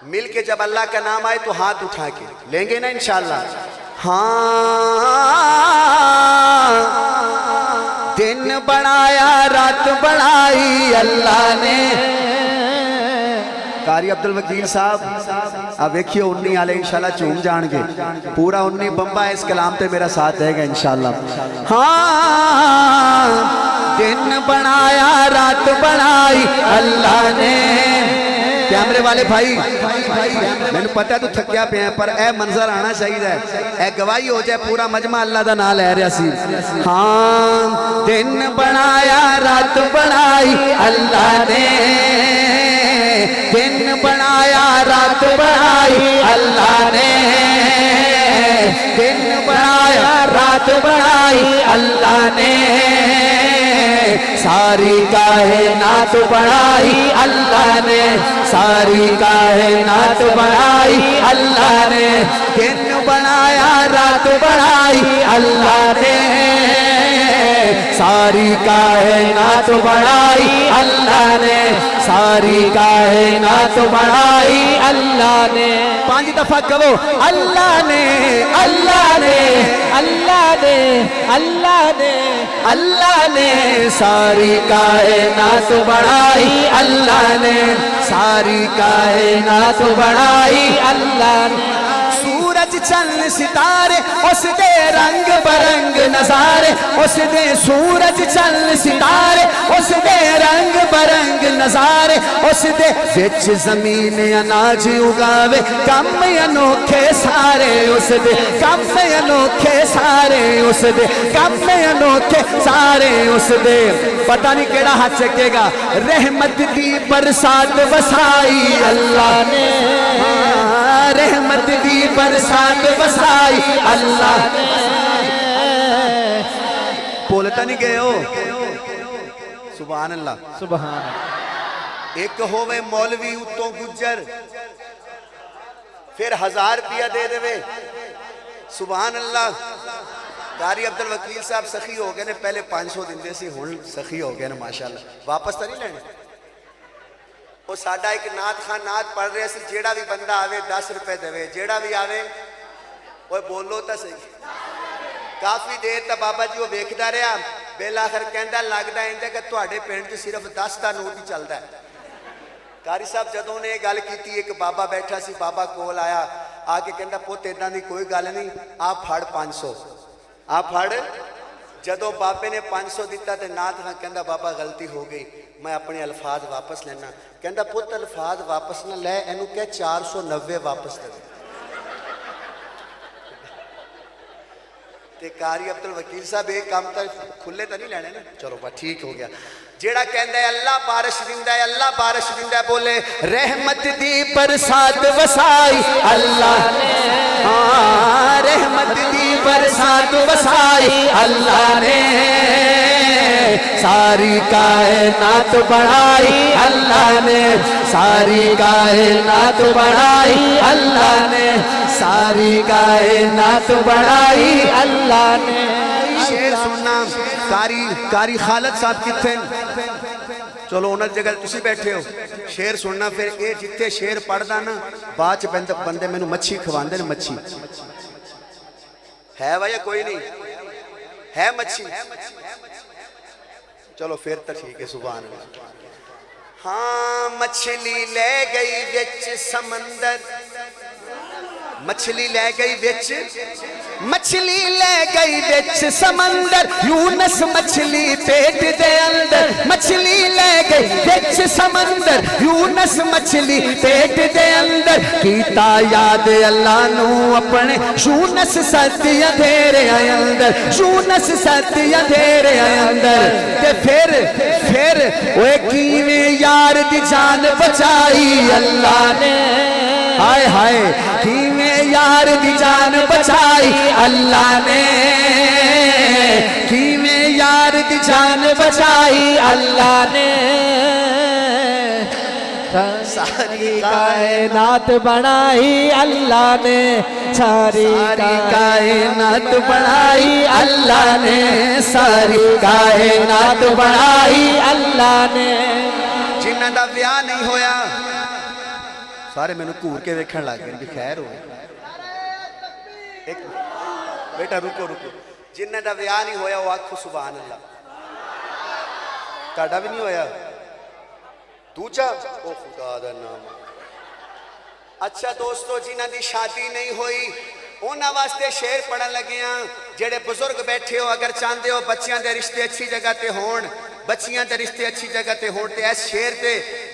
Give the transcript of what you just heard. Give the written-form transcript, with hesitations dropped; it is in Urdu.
مل کے جب اللہ کا نام آئے تو ہاتھ اٹھا کے لیں گے نا انشاءاللہ. ہاں دن بڑھایا رات بڑھائی اللہ نے. قاری عبدالوکیل صاحب اب دیکھیے 19 والے انشاءاللہ چوم جان گے. پورا 19 بمبا اس کلام تے میرا ساتھ دے گا انشاءاللہ. ہاں دن بڑھایا رات بڑھائی اللہ نے. کیمرے والے بھائی میں نے پتا ہے تو تھکیا پہ ہیں پر اے منظر آنا چاہیے اے گواہی ہو جائے پورا مجمع اللہ دا نام لے رہا سی. ہاں دن بڑھایا رات بڑھائی اللہ نے. دن بڑھایا رات بڑھائی اللہ نے. دن بڑھایا رات بڑھائی اللہ نے. ساری کائنات بڑھائی اللہ نے. ساری کائنات بڑھائی اللہ نے. دن بڑھایا رات بڑھائی اللہ نے. ساری کائنات بڑھائی اللہ نے. ساری کائنات بڑھائی اللہ نے. 5 دفعہ کہو اللہ نے اللہ نے اللہ نے اللہ نے اللہ نے. ساری کائنات بڑھائی اللہ نے. ساری کائنات بڑھائی اللہ نے. سورج چند ستارے اس دے رنگ برنگ نظارے. اس دے سورج چند ستارے اس دے رنگ برنگ نظارے. اس دے وچ زمین اناج اگاوے کم انوکھے سارے. اس دے کم انوکھے سارے. اس دے کم انوکھے سارے. اس دے پتہ نہیں کیڑا ہاتھ چکے گا. رحمت دی برسات وسائی اللہ نے. رحمت دی برسات وسائی اللہ نے. بولتا نہیں گئے ہو سبحان اللہ سبحان اللہ. ایک ہوئے مولوی اتوں گجر پھر 1000 روپیہ دے دے. سبحان اللہ. قاری عبدالوکیل صاحب سخی ہو گئے نے. پہلے 500 دن دے سی ہون سخی ہو گئے نے ماشاءاللہ. واپس تو نہیں لینے. وہ ساڑھا ایک نات خان نات پڑھ رہے سی. جیڑا بھی بندہ آوے 10 روپے دے. جیڑا بھی آوے وہ بولو تا صحیح. کافی دیر تا بابا جی وہ بیکھدا رہا. بالآخر کہندا لگدا ہے کہ تواڈے پنڈ تے صرف 10 دا نوٹ ہی چلدا ہے. قاری صاحب جدوں نے گل کیتی ایک بابا بیٹھا سی. بابا کول آیا آ کے کہندا پوت اداں دی کوئی گل نہیں آپ پھڑ 500 آپ پھڑ. جدوں بابے نے 500 دیتا تے نات خان کہندا بابا غلطی ہو گئی میں اپنے الفاظ واپس لینا. کہندا پوت الفاظ واپس نہ لے اینو کہ 490 واپس دے. تے قاری عبدالوکیل صاحب ایک کام تا کھلے تا نہیں لینے نا. چلو بات ٹھیک ہو گیا. جیڑا کہندا ہے اللہ بارش دیندا ہے اللہ بارش دیندا ہے بولے رحمت دی برسات وسائی اللہ نے. ہاں رحمت دی برسات وسائی اللہ نے. ساری کائنات بڑھائی اللہ نے. ساری کائنات بڑھائی اللہ نے. ساری کائنات بڑھائی اللہ نے. شیر سننا. قاری خالد صاحب کتنے چلو انہوں جگہ تسی بیٹھے ہو. شیر سننا. پھر اے جتے شیر پڑھدا نا بعد بندے میں مچھی کھواندے نے. مچھی ہے یا کوئی نہیں ہے مچھی. چلو پھر تو ٹھیک ہے. سبحان اللہ. ہاں مچھلی لے گئی وچ سمندر. مچھلی لے گئی وچ مچھلی لے گئی وچ سمندر. یونس مچھلی پیٹ دے اندر. مچھلی لے گئی وچ سمندر. یونس مچھلی پیٹ دے اندر. کیتا یاد اللہ نو اپنے یونس سدی اندھیرے اندر. یونس سدی اندھیرے اندر. تے پھر اوے کیویں یار دی جان بچائی اللہ نے. ہائے ہائے کیویں یار دی جان بچائی اللہ نے. کیویں یار دی جان بچائی اللہ نے. ساری کائنات بڑھائی اللہ نے. ساری کائنات بڑھائی اللہ نے. ساری کائنات بڑھائی اللہ نے. جنہاں دا بیاہ نہیں ہویا ਸਾਰੇ ਮੈਨੂੰ ਘੂਰ ਕੇ ਵੇਖਣ ਲੱਗ ਗਏ ਵੀ ਖੈਰ ਹੋਵੇ। ਇੱਕ ਬੇਟਾ ਰੁਕੋ ਰੁਕੋ, ਜਿਨ੍ਹਾਂ ਦਾ ਵਿਆਹ ਨਹੀਂ ਹੋਇਆ ਉਹ ਆਖੋ ਸੁਭਾਨ ਅੱਲਾ। ਤੁਹਾਡਾ ਵੀ ਨਹੀਂ ਹੋਇਆ? ਦੂਜਾ ਉਹ ਖੁਦਾ ਦਾ ਨਾਮ। ਅੱਛਾ ਦੋਸਤੋ, ਜਿਨ੍ਹਾਂ ਦੀ ਸ਼ਾਦੀ ਨਹੀਂ ਹੋਈ ਉਹਨਾਂ ਵਾਸਤੇ ਸ਼ੇਰ ਪੜਨ ਲੱਗੇ ਆ। ਜਿਹੜੇ ਬਜ਼ੁਰਗ ਬੈਠੇ ਹੋ, ਅਗਰ ਚਾਹੁੰਦੇ ਹੋ ਬੱਚਿਆਂ ਦੇ ਰਿਸ਼ਤੇ ਅੱਛੀ ਜਗ੍ਹਾ ਤੇ ਹੋਣ, ਬੱਚਿਆਂ ਦੇ ਰਿਸ਼ਤੇ ਅੱਛੀ ਜਗ੍ਹਾ ਤੇ ਹੋਣ, ਤੇ ਇਸ ਸ਼ੇਰ ਤੇ